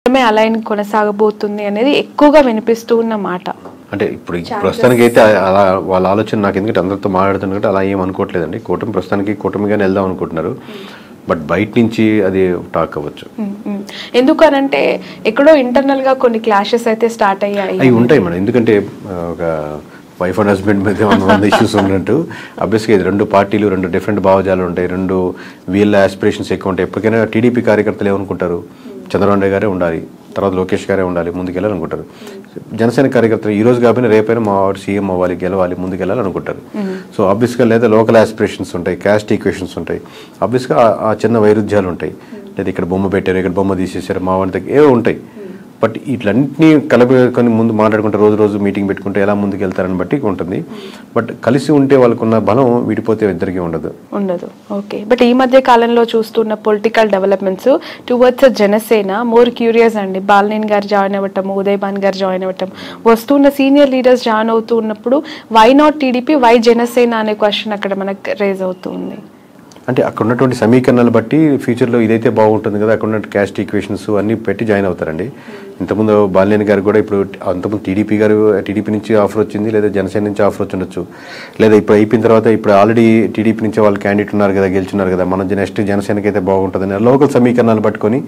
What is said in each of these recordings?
Align కొనసాగబోతుంది అనేది ఎక్కువగా వినిపిస్తూ ఉన్న మాట. అంటే ఇప్పుడు ప్రస్తుతానికి అయితే అలా వాళ్ళ ఆలోచన నాకు ఎందుకంటే అందరితో మాట్లాడుతున్నట్టు అలా ఏం అనుకోవట్లేదండి. కూటమి ప్రస్తుతానికి కూటమిగానే వెళ్దాం అనుకుంటున్నారు. బట్ బయట నుంచి అది టాక్ అవ్వచ్చు. ఎందుకనంటే ఎక్కడో ఇంటర్నల్ గా కొన్ని క్లాషెస్ అయితే స్టార్ట్ అయ్యాయి. అవి ఉంటాయి మేడం. ఎందుకంటే ఒక వైఫ్ అండ్ హస్బెండ్ మీద 100 ఇష్యూస్ ఉన్నట్టు అబ్వియస్గా ఇది రెండు పార్టీలు, రెండు డిఫరెంట్ భావజాలు ఉంటాయి, రెండు వీళ్ళ ఆస్పిరేషన్స్ ఎక్కువ ఉంటాయి. ఎప్పటికైనా టీడీపీ కార్యకర్తలు ఏమనుకుంటారు, చంద్రబాబు నాయుడు గారే ఉండాలి, తర్వాత లోకేష్ గారే ఉండాలి, ముందుకెళ్ళాలనుకుంటారు. జనసేన కార్యకర్తలు ఈ రోజు కాకపోయినా రేపైనా మా వాడు సీఎం అవ్వాలి, గెలవాలి, ముందుకెళ్ళాలనుకుంటారు. సో ఆబ్వియస్గా లేదా లోకల్ ఆస్పిరేషన్స్ ఉంటాయి, క్యాస్ట్ ఈక్వేషన్స్ ఉంటాయి, ఆబ్వియస్గా ఆ చిన్న వైరుధ్యాలు ఉంటాయి. లేదా ఇక్కడ బొమ్మ పెట్టారు, ఇక్కడ బొమ్మ తీసేసారు, మా వాడి దగ్గర ఏవో ఉంటాయి. బట్ ఇట్లన్నింటినీ కలుపుకొని ముందు మాట్లాడుకుంటే రోజు మీటింగ్ పెట్టుకుంటే ఎలా ముందుకు వెళ్తారని బట్టి ఉంటుంది. బట్ కలిసి ఉంటే వాళ్ళకున్న బలం విడిపోతే ఇద్దరికీ ఉండదు. ఓకే. బట్ ఈ మధ్య కాలంలో చూస్తున్న political developments towards Janasena more curious అండి. బాలినేని గారు జాయిన్ అవ్వటం, ఉదయ్ భాన్ గారు జాయిన్ అవ్వటం, వస్తున్న సీనియర్ లీడర్స్ జాయిన్ అవుతూ ఉన్నప్పుడు why not TDP, why Janasena అనే క్వశ్చన్ అక్కడ మనకు రేజ్ అవుతుంది. అంటే అక్కడ ఉన్నటువంటి సమీకరణాలు బట్టి ఫ్యూచర్లో ఇదైతే బాగుంటుంది కదా, అక్కడ ఉన్న క్యాస్ట్ ఈక్వేషన్స్ అన్నీ పెట్టి జాయిన్ అవుతారండి. ఇంతకుముందు బాలినేని గారు కూడా ఇప్పుడు అంతకుముందు టీడీపీ నుంచి ఆఫర్ వచ్చింది, లేదా జనసేన నుంచి ఆఫర్ వచ్చి ఉండొచ్చు, లేదా ఇప్పుడు అయిపోయిన తర్వాత ఇప్పుడు ఆల్రెడీ టీడీపీ నుంచి వాళ్ళు క్యాండిడేట్ ఉన్నారు కదా, గెలుచున్నారు కదా, మన నెక్స్ట్ జనసేనకి అయితే బాగుంటుందని లోకల్ సమీకరణాలు పట్టుకొని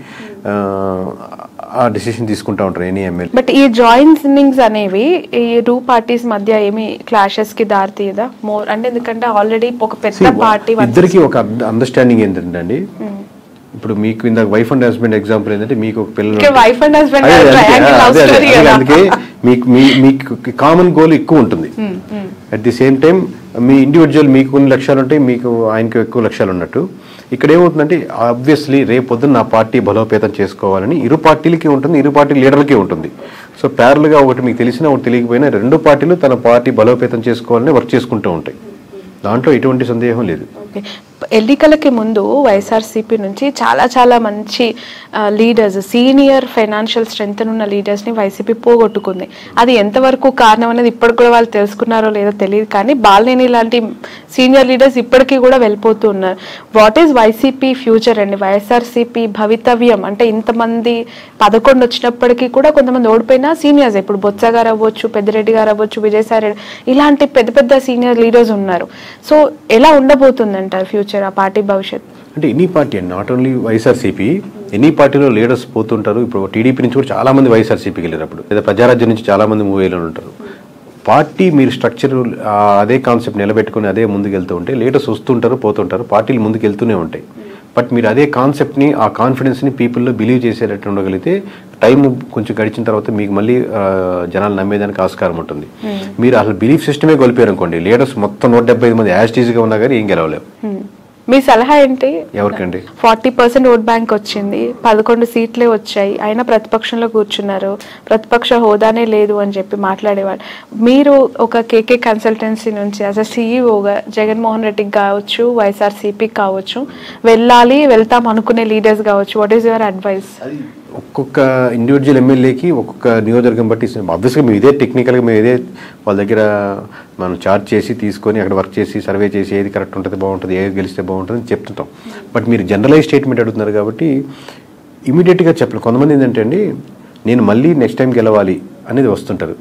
ఆ డిసిషన్ తీసుకుంటా ఉంటారు ఎనీ ఎమ్మెల్యే. బట్ ఈ జాయినింగ్స్ అనేవి ఈ టూ పార్టీస్ మధ్య ఏమి క్లాషెస్ కి దారి తీయదా మోర్ అంటే? ఎందుకంటే ఆల్రెడీ ఒక పెద్ద పార్టీ ఇద్దరికి ఒక అండర్స్టాండింగ్ ఏంటంటే అండి, ఇప్పుడు మీకు ఇందాక వైఫ్ అండ్ హస్బెండ్ ఎగ్జాంపుల్ ఏంటంటే మీకు ఒక పిల్లలు, అందుకే మీకు కామన్ గోల్ ఎక్కువ ఉంటుంది. At the same time me individual మీకు కొన్ని లక్ష్యాలు ఉంటాయి, మీకు ఆయనకు ఎక్కువ లక్ష్యాలు ఉన్నట్టు. ఇక్కడ ఏమవుతుందంటే ఆబ్వియస్లీ రేపొద్దున నా పార్టీ బలోపేతం చేసుకోవాలని ఇరు పార్టీలకి ఉంటుంది, ఇరు పార్టీ లీడర్లకి ఉంటుంది. సో ప్యారల్గా ఒకటి మీకు తెలిసినా ఒకటి తెలియకపోయినా రెండు పార్టీలు తన పార్టీ బలోపేతం చేసుకోవాలని వర్క్ చేసుకుంటూ ఉంటాయి. దాంట్లో ఎటువంటి సందేహం లేదు. ఎన్నికలకి ముందు వైఎస్ఆర్సీపీ నుంచి చాలా మంచి లీడర్స్, సీనియర్ ఫైనాన్షియల్ స్ట్రెంగ్త్ ఉన్న లీడర్స్ని వైసీపీ పోగొట్టుకుంది. అది ఎంతవరకు కారణం అనేది ఇప్పటికి కూడా వాళ్ళు తెలుసుకున్నారో లేదో తెలియదు, కానీ బాలినేని లాంటి సీనియర్ లీడర్స్ ఇప్పటికీ కూడా వెళ్ళిపోతూ ఉన్నారు. వాట్ ఈజ్ వైసీపీ ఫ్యూచర్ అండి, వైఎస్ఆర్సీపీ భవితవ్యం అంటే? ఇంతమంది 11 వచ్చినప్పటికీ కూడా కొంతమంది ఓడిపోయినా సీనియర్స్, ఇప్పుడు బొత్స గారు అవ్వచ్చు, పెద్దిరెడ్డి గారు అవ్వచ్చు, విజయసాయి రెడ్డి, ఇలాంటి పెద్ద సీనియర్ లీడర్స్ ఉన్నారు. సో ఎలా ఉండబోతుందంటారు ఫ్యూచర్, ఆ పార్టీ భవిష్యత్? అంటే ఎనీ పార్టీ అండి, నాట్ ఓన్లీ వైఎస్ఆర్సీపీ, ఎనీ పార్టీలో లీడర్స్ పోతుంటారు. ఇప్పుడు టీడీపీ నుంచి కూడా చాలా మంది వైఎస్ఆర్సీపీకి వెళ్ళినప్పుడు, లేదా ప్రజారాజ్యం నుంచి చాలా మంది మూవీలో ఉంటారు. పార్టీ మీరు స్ట్రక్చర్ అదే కాన్సెప్ట్ నిలబెట్టుకుని అదే ముందుకు వెళ్తూ ఉంటే లీడర్స్ వస్తుంటారు, పోతుంటారు, పార్టీలు ముందుకు వెళ్తూనే ఉంటాయి. బట్ మీరు అదే కాన్సెప్ట్ని, ఆ కాన్ఫిడెన్స్ని పీపుల్లో బిలీవ్ చేసేటట్టు ఉండగలిగితే టైం కొంచెం గడిచిన తర్వాత మీకు మళ్ళీ జనాలు నమ్మేదానికి ఆస్కారం ఉంటుంది. మీరు అసలు బిలీఫ్ సిస్టమే కోల్పోయారు అనుకోండి, లీడర్స్ మొత్తం 175 మంది యాస్టీజ్గా ఉన్నా కానీ ఏం గెలవలేవు. మీ సలహా ఏంటి? ఎవరికండి? 40% ఓట్ బ్యాంక్ వచ్చింది, 11 సీట్లే వచ్చాయి, అయినా ప్రతిపక్షంలో కూర్చున్నారు, ప్రతిపక్ష హోదానే లేదు అని చెప్పి మాట్లాడేవాళ్ళు. మీరు ఒక కేకే కన్సల్టెన్సీ నుంచి యాజ్ అ సీఈఓగా జగన్మోహన్ రెడ్డికి కావచ్చు, వైఎస్ఆర్సీపీకి కావచ్చు, వెళ్తాం అనుకునే లీడర్స్ కావచ్చు, వాట్ ఈస్ యువర్ అడ్వైస్? ఒక్కొక్క ఇండివిజువల్ ఎమ్మెల్యేకి ఒక్కొక్క నియోజకవర్గం బట్టి ఆబ్వియస్గా మేము ఇదే టెక్నికల్గా మేము ఇదే వాళ్ళ దగ్గర మనం చార్జ్ చేసి తీసుకొని అక్కడ వర్క్ చేసి సర్వే చేసి ఏది కరెక్ట్ ఉంటుంది, బాగుంటుంది, ఏది గెలిస్తే బాగుంటుంది అని చెప్తుంటాం. బట్ మీరు జనరలైజ్ స్టేట్మెంట్ అడుగుతున్నారు కాబట్టి ఇమీడియట్గా చెప్పలేదు. కొంతమంది ఏంటంటే అండి, నేను మళ్ళీ నెక్స్ట్ టైం గెలవాలి అనేది వస్తుంటారు.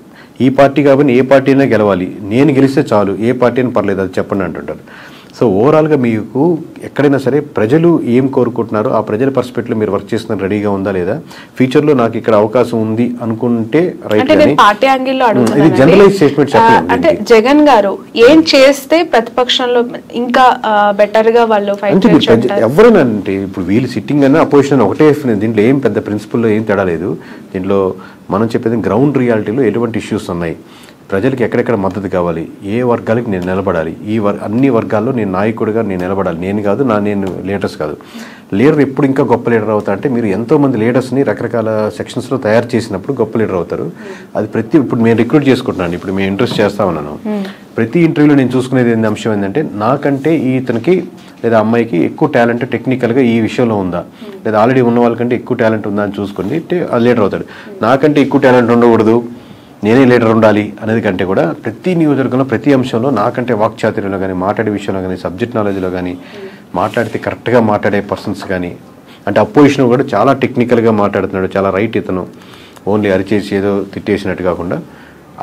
ఈ పార్టీ కాబట్టి ఏ పార్టీ అయినా గెలవాలి, నేను గెలిస్తే చాలు, ఏ పార్టీ అయినా పర్లేదు అది చెప్పండి అంటుంటారు. సో ఓవరాల్గా మీకు ఎక్కడైనా సరే ప్రజలు ఏం కోరుకుంటున్నారో ఆ ప్రజల పర్స్పెక్టివ్లో మీరు వర్క్ చేస్తున్న రెడీగా ఉందా లేదా, ఫ్యూచర్లో నాకు ఇక్కడ అవకాశం ఉంది అనుకుంటే రైట్. ఇది జనరలైజ్ స్టేట్మెంట్ చెప్పండి. అంటే జగన్ గారు ఏం చేస్తే ప్రతిపక్షంలో ఇంకా బెటర్ గా వాళ్ళు ఎవరైనా అంటే ఇప్పుడు వీళ్ళు సిట్టింగ్ అన్న అపోజిషన్ అని ఒకటే, దీంట్లో ఏం పెద్ద ప్రిన్సిపల్లో ఏం తేడా లేదు. దీంట్లో మనం చెప్పేది గ్రౌండ్ రియాలిటీలో ఎటువంటి ఇష్యూస్ ఉన్నాయి, ప్రజలకు ఎక్కడెక్కడ మద్దతు కావాలి, ఏ వర్గాలకి నేను నిలబడాలి, అన్ని వర్గాల్లో నేను నాయకుడిగా నేను నిలబడాలి. నేను కాదు, నేను లీడర్స్ కాదు. లీడర్ ఎప్పుడు ఇంకా గొప్ప లీడర్ అవుతా అంటే మీరు ఎంతోమంది లీడర్స్ని రకరకాల సెక్షన్స్లో తయారు చేసినప్పుడు గొప్ప లీడర్ అవుతారు. అది ఇప్పుడు నేను రిక్రూట్ చేసుకుంటున్నాను, ఇప్పుడు మేము ఇంట్రెస్ట్ చేస్తా ఉన్నాను. ప్రతి ఇంటర్వ్యూలో నేను చూసుకునేది అంశం ఏంటంటే నాకంటే ఇతనికి లేదా అమ్మాయికి ఎక్కువ టాలెంట్ టెక్నికల్గా ఈ విషయంలో ఉందా, లేదా ఆల్రెడీ ఉన్న వాళ్ళకంటే ఎక్కువ టాలెంట్ ఉందా అని చూసుకుని లీడర్ అవుతాడు. నాకంటే ఎక్కువ టాలెంట్ ఉండకూడదు, నేనే లీడర్ ఉండాలి అనేది కంటే కూడా ప్రతి నియోజకవర్గంలో ప్రతి అంశంలో నాకంటే వాక్చాతుర్యంలో కానీ, మాట్లాడే విషయంలో కానీ, సబ్జెక్ట్ నాలెడ్జ్లో కానీ, మాట్లాడితే కరెక్ట్గా మాట్లాడే పర్సన్స్ కానీ, అంటే అపోజిషన్ కూడా చాలా టెక్నికల్గా మాట్లాడుతున్నాడు, చాలా రైట్ ఇతను, ఓన్లీ అరిచేసి ఏదో తిట్టేసినట్టు కాకుండా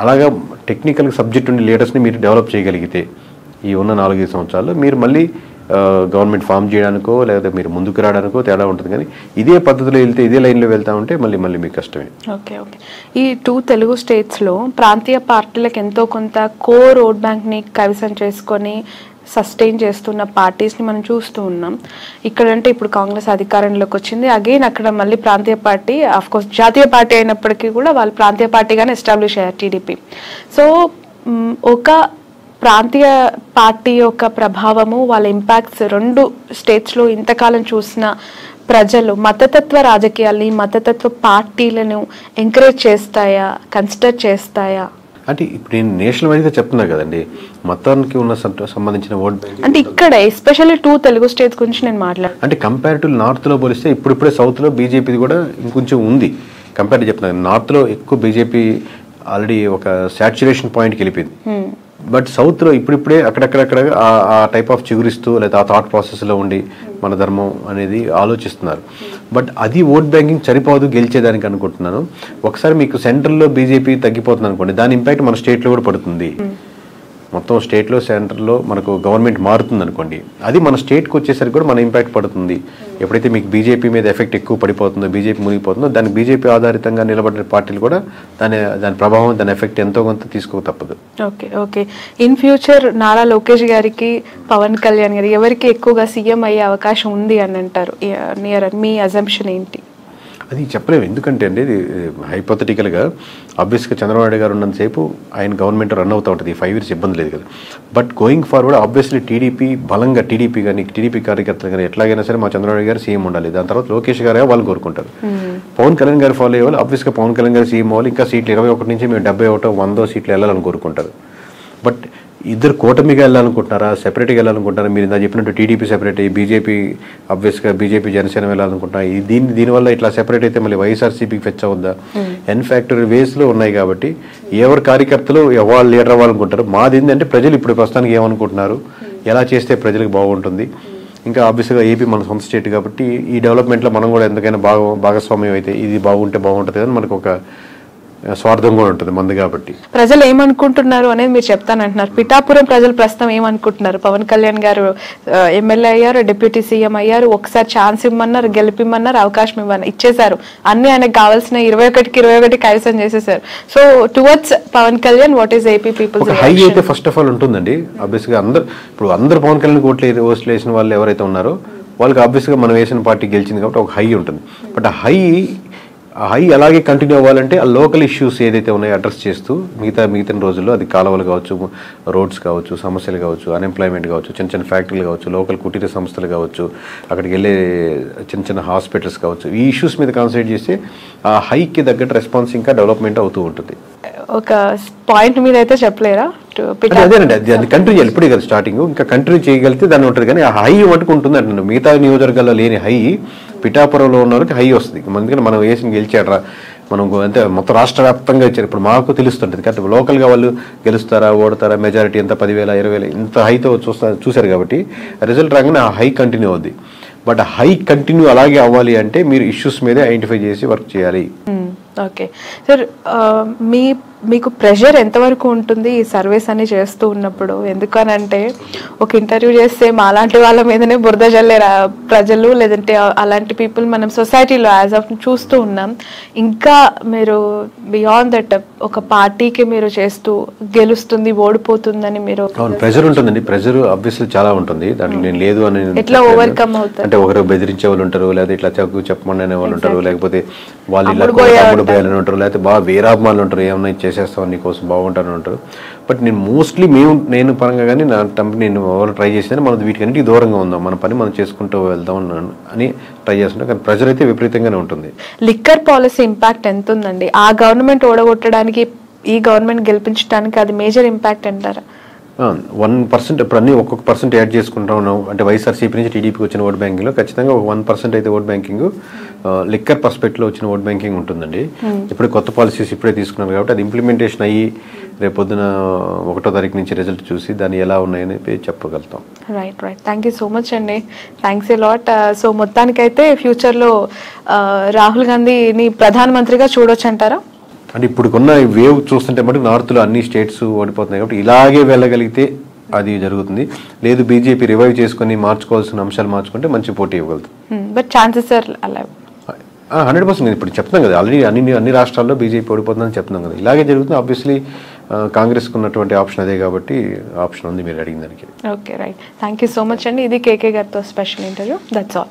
అలాగా టెక్నికల్ సబ్జెక్ట్ ఉండే లీడర్స్ని మీరు డెవలప్ చేయగలిగితే ఈ ఉన్న 4-5 సంవత్సరాల్లో మీరు మళ్ళీ గవర్నమెంట్ ఫామ్ చేయడానికో లేకపోతే మీరు ముందుకు రావడానికో తేడా ఉంటుంది. కానీ ఇదే పద్ధతిలో వెళ్తే ఇదే లైన్లో వెళ్తా ఉంటే మళ్ళీ మీకు కష్టమే. Okay okay. ఈ 2 తెలుగు స్టేట్స్లో ప్రాంతీయ పార్టీలకు ఎంతో కొంత రోడ్ బ్యాంక్ని కైవసం చేసుకొని సస్టైన్ చేస్తున్న పార్టీస్ని మనం చూస్తూ ఉన్నాం. ఇక్కడంటే ఇప్పుడు కాంగ్రెస్ అధికారంలోకి వచ్చింది, అగైన్ అక్కడ మళ్ళీ ప్రాంతీయ పార్టీ, ఆఫ్కోర్స్ జాతీయ పార్టీ అయినప్పటికీ కూడా వాళ్ళు ప్రాంతీయ పార్టీగానే ఎస్టాబ్లిష్ అయ్యారు టీడీపీ. సో ఒక ప్రాంతీయ పార్టీ యొక్క ప్రభావము, వాళ్ళ ఇంపాక్ట్స్ 2 స్టేట్స్లో ఇంతకాలం చూసిన ప్రజలు మతతత్వ రాజకీయాల్ని, మతతత్వ పార్టీలను ఎంకరేజ్ చేస్తాయా, కన్సిడర్ చేస్తాయా? అంటే ఇప్పుడు నేను నేషనల్ వైజ్గా చెప్తున్నా కదండి, మతానికి ఉన్న సంబంధించిన ఓట్ బ్యాంక్ అంటే ఇక్కడ ఎస్పెషల్లీ 2 తెలుగు స్టేట్స్ గురించి నేను మాట్లాడాను. అంటే కంపారిటివ్ నార్త్లో పోలిస్తే ఇప్పుడిప్పుడే సౌత్లో బీజేపీది కూడా ఇంకొంచెం ఉంది. కంపేర్ చెప్తున్నాను, నార్త్లో ఎక్కువ బీజేపీ ఆల్రెడీ ఒక సాచ్యురేషన్ పాయింట్కి వెళ్ళిపోయింది. బట్ సౌత్లో ఇప్పుడిప్పుడే అక్కడక్కడక్కడ ఆ టైప్ ఆఫ్ చిగురిస్తూ లేదా ఆ థాట్ ప్రాసెస్లో ఉండి మన ధర్మం అనేది ఆలోచిస్తున్నారు. బట్ అది ఓట్ బ్యాంకింగ్ సరిపోదు గెలిచేదానికి అనుకుంటున్నాను. ఒకసారి మీకు సెంట్రల్లో బీజేపీ తగ్గిపోతుంది అనుకోండి, దాని ఇంపాక్ట్ మన స్టేట్లో కూడా పడుతుంది. మొత్తం స్టేట్లో సెంటర్లో మనకు గవర్నమెంట్ మారుతుంది అనుకోండి, అది మన స్టేట్కి వచ్చేసరికి కూడా మన ఇంపాక్ట్ పడుతుంది. ఎప్పుడైతే మీకు బీజేపీ మీద ఎఫెక్ట్ ఎక్కువ పడిపోతుందో, బీజేపీ మునిగిపోతుందో, దానికి బీజేపీ ఆధారితంగా నిలబడిన పార్టీలు కూడా దాని ప్రభావం, దాని ఎఫెక్ట్ ఎంతో కొంత తీసుకో తప్పదు. Okay okay. In future Nara Lokesh గారికి, పవన్ కళ్యాణ్ గారికి ఎవరికి ఎక్కువగా సీఎం అయ్యే అవకాశం ఉంది అని అంటారు? మీ అజంప్షన్ ఏంటి? అది చెప్పలేము, ఎందుకంటే అండి ఇది హైపోథెటికల్గా ఆబ్వియస్గా చంద్రబాబు నాయుడు గారు ఉన్నంతసేపు ఆయన గవర్నమెంట్ రన్ అవుతూ ఉంటుంది, 5 years ఇబ్బంది లేదు కదా. But going forward obviously TDP కానీ టీడీపీ కార్యకర్తలు కానీ ఎట్లాగైనా సరే మా చంద్రబాబు గారు సీఎం ఉండాలి, దాని తర్వాత లోకేష్ గారే వాళ్ళు కోరుకుంటారు. పవన్ కళ్యాణ్ గారు ఫాలో అయ్యేవాళ్ళు ఆబ్వియస్గా పవన్ కళ్యాణ్ గారు సీఎం అవ్వాలి, ఇంకా సీట్లు 21 నుంచి మేము 71, 100 సీట్లు వెళ్ళాలని కోరుకుంటారు. బట్ ఇద్దరు కూటమిగా వెళ్ళాలనుకుంటున్నారా, సెపరేట్గా వెళ్ళాలనుకుంటున్నారా? మీరు ఇందా చెప్పినట్టు టీడీపీ సెపరేట్ అయ్యి బీజేపీ ఆబ్వియస్గా బీజేపీ జనసేన వెళ్ళాలనుకుంటున్నారు. దీనివల్ల ఇట్లా సెపరేట్ అయితే మళ్ళీ వైఎస్ఆర్సీపీకి ఫెచ్ అవుద్దా? ఎన్ఫ్యాక్టరీ వేస్లో ఉన్నాయి కాబట్టి ఎవరి కార్యకర్తలు ఎవరు లీడర్ అవ్వాలనుకుంటారు. మాది ఏంటంటే ప్రజలు ఇప్పుడు ప్రస్తుతానికి ఏమనుకుంటున్నారు, ఎలా చేస్తే ప్రజలకు బాగుంటుంది. ఇంకా ఆబ్వియస్గా ఏపీ మన సొంత స్టేట్ కాబట్టి ఈ డెవలప్మెంట్లో మనం కూడా ఎందుకైనా భాగస్వామ్యం అయితే ఇది బాగుంటే బాగుంటుంది కానీ మనకు ఒక స్వార్థం కూడా ఉంటుంది మంది కాబట్టి. ప్రజలు ఏమనుకుంటున్నారు అనేది మీరు చెప్తానంటున్నారు. పిఠాపురం ప్రజలు ప్రస్తుతం ఏమనుకుంటున్నారు? పవన్ కళ్యాణ్ గారు ఎమ్మెల్యే అయ్యారు, డిప్యూటీ సీఎం అయ్యారు, ఒకసారి ఛాన్స్ ఇవ్వమన్నారు, గెలిపిమ్మన్నారు, అవకాశం ఇచ్చేశారు, అన్ని ఆయనకు కావాల్సిన 21కి 21 కైవసం చేసేసారు. So towards Pawan Kalyan what is AP peoples high అయితే ఫస్ట్ ఆఫ్ ఆల్ ఉంటుందండి. ఆబ్వియస్గా అందరూ పవన్ కళ్యాణ్ ఓట్లు వేసిన వాళ్ళు ఎవరైతే ఉన్నారో వాళ్ళకి ఆబ్వియస్గా మనం వేసిన పార్టీ గెలిచింది కాబట్టి ఒక హై ఉంటుంది. బట్ ఆ హై అలాగే కంటిన్యూ అవ్వాలంటే ఆ లోకల్ ఇష్యూస్ ఏదైతే ఉన్నాయో అడ్రస్ చేస్తూ మిగతా రోజుల్లో అది కాలువలు కావచ్చు, రోడ్స్ కావచ్చు, సమస్యలు కావచ్చు, అన్ఎంప్లాయ్మెంట్ కావచ్చు, చిన్న ఫ్యాక్టరీలు కావచ్చు, లోకల్ కుటీర సంస్థలు కావచ్చు, అక్కడికి వెళ్ళే చిన్న హాస్పిటల్స్ కావచ్చు, ఈ ఇష్యూస్ మీద కాన్సన్ట్రేట్ చేస్తే ఆ హైకి తగ్గట్టు రెస్పాన్స్ ఇంకా డెవలప్మెంట్ అవుతూ ఉంటుంది. ఒక పాయింట్ మీద అయితే చెప్పలేరా? అదేనండి, అది కంటిన్యూ చేయాలి. ఇప్పుడే కదా స్టార్టింగ్, ఇంకా కంటిన్యూ చేయగలిగితే దాన్ని ఉంటుంది. కానీ ఆ హై మటుకు ఉంటుంది అంటున్నాను. మిగతా నియోజకవర్గాల్లో లేని హై పిఠాపురంలో ఉన్న వరకు హై వస్తుంది. ఎందుకంటే మనం వేసి గెలిచాడరా, మనం అంటే మొత్తం రాష్ట్ర వ్యాప్తంగా ఇచ్చారు. ఇప్పుడు మాకు తెలుస్తుంటుంది కాబట్టి లోకల్గా వాళ్ళు గెలుస్తారా, ఓడతారా, మెజారిటీ ఎంత 10,000, 20,000 ఇంత హైతో చూశారు కాబట్టి రిజల్ట్ రాగానే ఆ హై కంటిన్యూ అవుద్ది. బట్ హై కంటిన్యూ అలాగే అవ్వాలి అంటే మీరు ఇష్యూస్ మీదే ఐడెంటిఫై చేసి వర్క్ చేయాలి. ఓకే సార్, మీకు ప్రెషర్ ఎంతవరకు ఉంటుంది ఈ సర్వీస్ అని చేస్తూ ఉన్నప్పుడు? ఎందుకనంటే ఒక ఇంటర్వ్యూ చేస్తే మాలాంటి వాళ్ళ మీదనే బురద జల్లే ప్రజలు, లేదంటే అలాంటి పీపుల్ మనం సొసైటీలో యాజ్ ఆఫ్ చూస్తూ ఉన్నాం. ఇంకా మీరు బియాండ్ దట్ ఒక పార్టీకి మీరు చేస్తూ గెలుస్తుంది, ఓడిపోతుందని మీరు ప్రెషర్ ఉంటుందండి. ప్రెషర్ ఆబ్వియస్లీ చాలా ఉంటుంది, దాంట్లో నేను లేదు అని ఎట్లా ఓవర్కమ్ అవుతారు? అంటే ఒకరు బెదిరించే వాళ్ళు ఉంటారు, లేదా ఇట్లా చెప్పమని అనే వాళ్ళు ఉంటారు, లేకపోతే వాళ్ళు ఇలా పోయాలని ఉంటారు, లేకపోతే బాగా వీరాభిమానులు ఉంటారు, ఏమన్నా చేసేస్తాం నీకోసం బాగుంటారని ఉంటారు. బట్ నేను మోస్ట్లీ నేను పరంగా కానీ నా నేను ట్రై చేసేది మనం వీటికన్నిటికీ దూరంగా ఉందాం, మన పని మనం చేసుకుంటూ వెళ్దాం అని ట్రై చేస్తున్నాం. కానీ ప్రెజర్ అయితే విపరీతంగానే ఉంటుంది. లిక్కర్ పాలసీ ఇంపాక్ట్ ఎంత ఉందండి? ఆ గవర్నమెంట్ ఓడగొట్టడానికి ఈ గవర్నమెంట్ గెలిపించడానికి అది మేజర్ ఇంపాక్ట్ అంటారా? 1% ఇప్పుడు అన్ని ఒక్కొక్క పర్సెంట్ యాడ్ చేసుకుంటా ఉన్నాం అంటే వైఎస్ఆర్సీపీ నుంచి టీడీపీకి వచ్చిన ఓట్ బ్యాంకింగ్లో ఖచ్చితంగా ఒక 1% అయితే ఓట్ బ్యాంకింగ్ లిక్కర్ పర్స్పెక్ట్లో వచ్చిన ఓట్ బ్యాంకింగ్ ఉంటుందండి. ఇప్పుడు కొత్త పాలసీస్ ఇప్పుడే తీసుకున్నారు కాబట్టి అది ఇంప్లిమెంటేషన్ అయ్యి రేపు పొద్దున 1వ తారీఖు నుంచి రిజల్ట్ చూసి దాన్ని ఎలా ఉన్నాయని చెప్పగలుగుతాం. Right. Thank you so much అండి. Thanks a lot. సో మొత్తానికైతే ఫ్యూచర్లో రాహుల్ గాంధీని ప్రధానమంత్రిగా చూడొచ్చు అంటారా? అంటే ఇప్పుడున్న వేవ్ చూస్తుంటే మటుకు నార్త్లో అన్ని స్టేట్స్ ఓడిపోతున్నాయి కాబట్టి ఇలాగే వెళ్ళగలిగితే అది జరుగుతుంది. లేదు బీజేపీ రివైవ్ చేసుకుని మార్చుకోవాల్సిన అంశాలు మార్చుకుంటే మంచి పోటీ ఇవ్వగలుగుతుంది. బట్ ఛాన్సెస్ ఆర్ అలా 100% ఇప్పుడు చెప్తున్నాం కదా ఆల్రెడీ అన్ని రాష్ట్రాల్లో బీజేపీ ఓడిపోతుందని చెప్తున్నాం కదా. ఇలాగే జరుగుతుంది. ఆబ్వియస్లీ కాంగ్రెస్కి ఉన్నటువంటి ఆప్షన్ అదే కాబట్టి ఆప్షన్ ఉంది మీరు అడిగిన దానికి. Okay right. Thank you so much అండి. ఇది కేకే గారితో స్పెషల్ ఇంటర్వ్యూ. That's all.